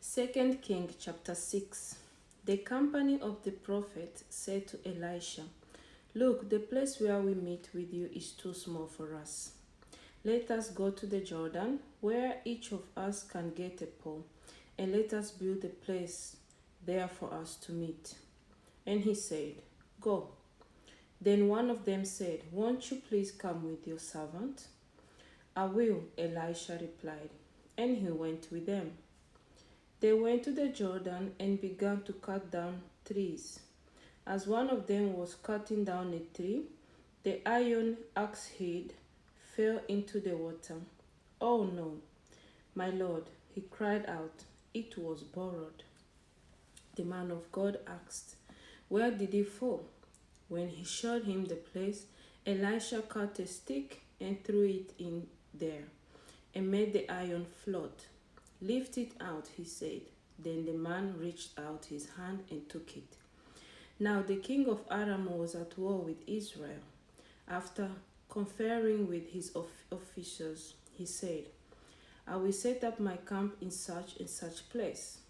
2 King chapter 6. The company of the prophet said to Elisha, "Look, the place where we meet with you is too small for us. Let us go to the Jordan, where each of us can get a pole, and let us build a place there for us to meet." And he said, "Go." Then one of them said, "Won't you please come with your servant?" "I will," Elisha replied, and he went with them. They went to the Jordan and began to cut down trees. As one of them was cutting down a tree, the iron axe head fell into the water. "Oh no, my lord," he cried out, "it was borrowed." The man of God asked, "Where did it fall?" When he showed him the place, Elisha cut a stick and threw it in there and made the iron float. "Lift it out," he said. Then the man reached out his hand and took it. Now the king of Aram was at war with Israel. After conferring with his officers, he said, "I will set up my camp in such and such place."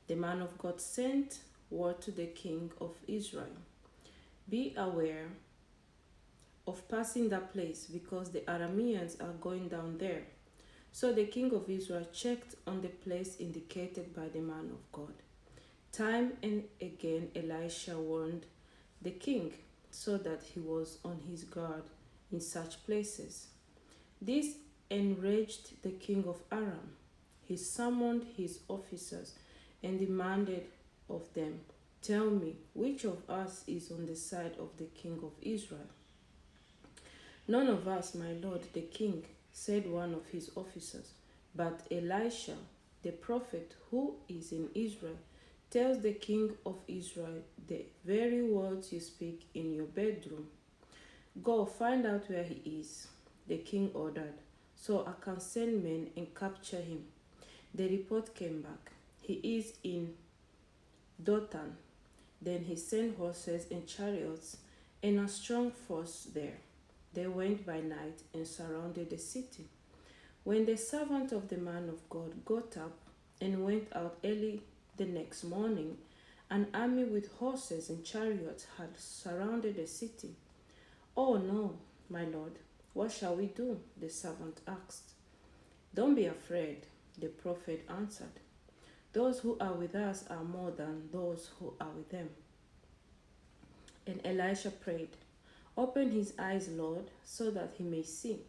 The man of God sent word to the king of Israel, "Be aware of passing that place, because the Arameans are going down there." So the king of Israel checked on the place indicated by the man of God. Time and again Elisha warned the king, so that he was on his guard in such places. This enraged the king of Aram. He summoned his officers and demanded of them, "Tell me, which of us is on the side of the king of Israel?" "None of us, my lord the king," said one of his officers. "But Elisha, the prophet who is in Israel, tells the king of Israel the very words you speak in your bedroom." "Go find out where he is," the king ordered, "so I can send men and capture him." The report came back, "He is in Dothan." Then he sent horses and chariots and a strong force there. They went by night and surrounded the city. When the servant of the man of God got up and went out early the next morning, an army with horses and chariots had surrounded the city. "Oh no, my lord, what shall we do?" the servant asked. "Don't be afraid," the prophet answered. "Those who are with us are more than those who are with them." And Elisha prayed, "Open his eyes, Lord, so that he may see."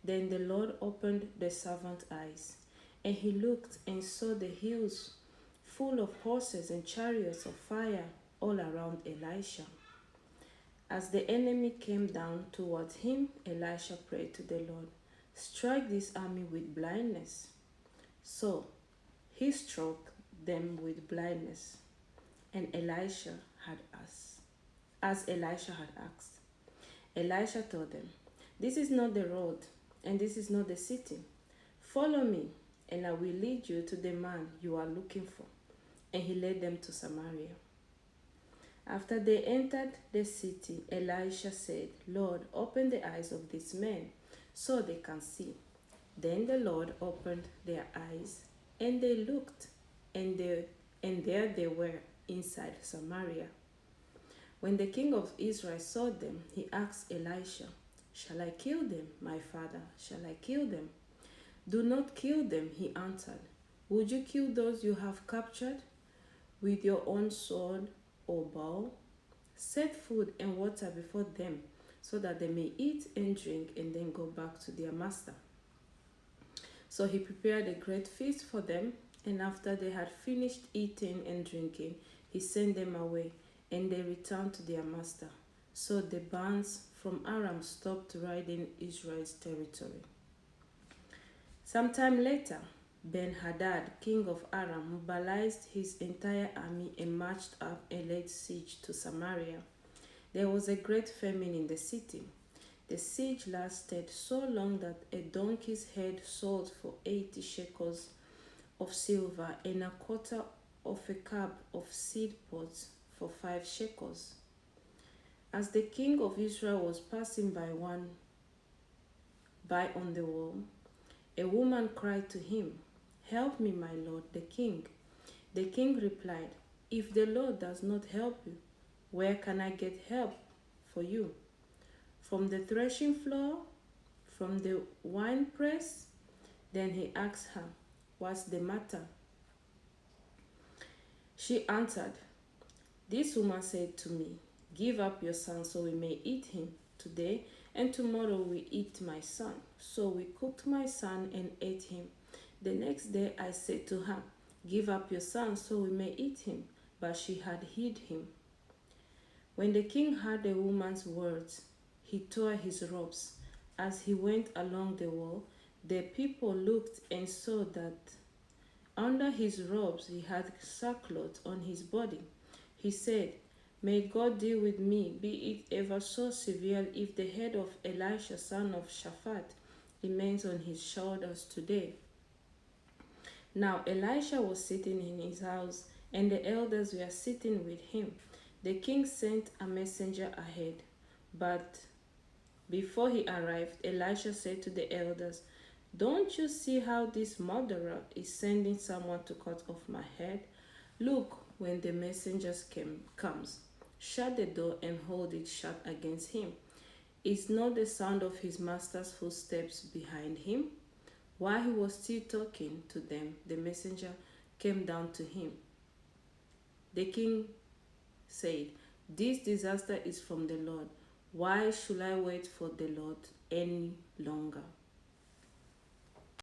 Then the Lord opened the servant's eyes, and he looked and saw the hills full of horses and chariots of fire all around Elisha. As the enemy came down toward him, Elisha prayed to the Lord, "Strike this army with blindness." So he struck them with blindness, and Elisha had asked, as Elisha had asked. Elisha told them, "This is not the road, and this is not the city. Follow me, and I will lead you to the man you are looking for." And he led them to Samaria. After they entered the city, Elisha said, "Lord, open the eyes of these men so they can see." Then the Lord opened their eyes, and they looked, and there they were inside Samaria. When the king of Israel saw them, he asked Elisha, "Shall I kill them, my father? Shall I kill them?" "Do not kill them," he answered. "Would you kill those you have captured with your own sword or bow?" Set food and water before them, so that they may eat and drink and then go back to their master." So he prepared a great feast for them, and after they had finished eating and drinking, he sent them away, and they returned to their master. So the bands from Aram stopped raiding Israel's territory. Sometime later, Ben-Hadad, king of Aram, mobilized his entire army and marched up and laid siege to Samaria. There was a great famine in the city. The siege lasted so long that a donkey's head sold for 80 shekels of silver and a quarter of a cup of seed pods for 5 shekels. As the king of Israel was passing by on the wall, a woman cried to him, Help me, my lord, the king." The king replied, "If the Lord does not help you, where can I get help for you? From the threshing floor? From the winepress?" Then he asked her, "What's the matter?" She answered, "This woman said to me, 'Give up your son so we may eat him today, and tomorrow we eat my son.' So we cooked my son and ate him. The next day I said to her, 'Give up your son so we may eat him.' But she had hid him." When the king heard the woman's words, he tore his robes. As he went along the wall, the people looked and saw that under his robes he had sackcloth on his body. He said, "May God deal with me, be it ever so severe, if the head of Elisha son of Shaphat remains on his shoulders today." Now Elisha was sitting in his house, and the elders were sitting with him. The king sent a messenger ahead, but before he arrived, Elisha said to the elders, "Don't you see how this murderer is sending someone to cut off my head? Look, when the messenger comes, shut the door and hold it shut against him. Is not the sound of his master's footsteps behind him?" While he was still talking to them, the messenger came down to him. The king said, "This disaster is from the Lord. Why should I wait for the Lord any longer?"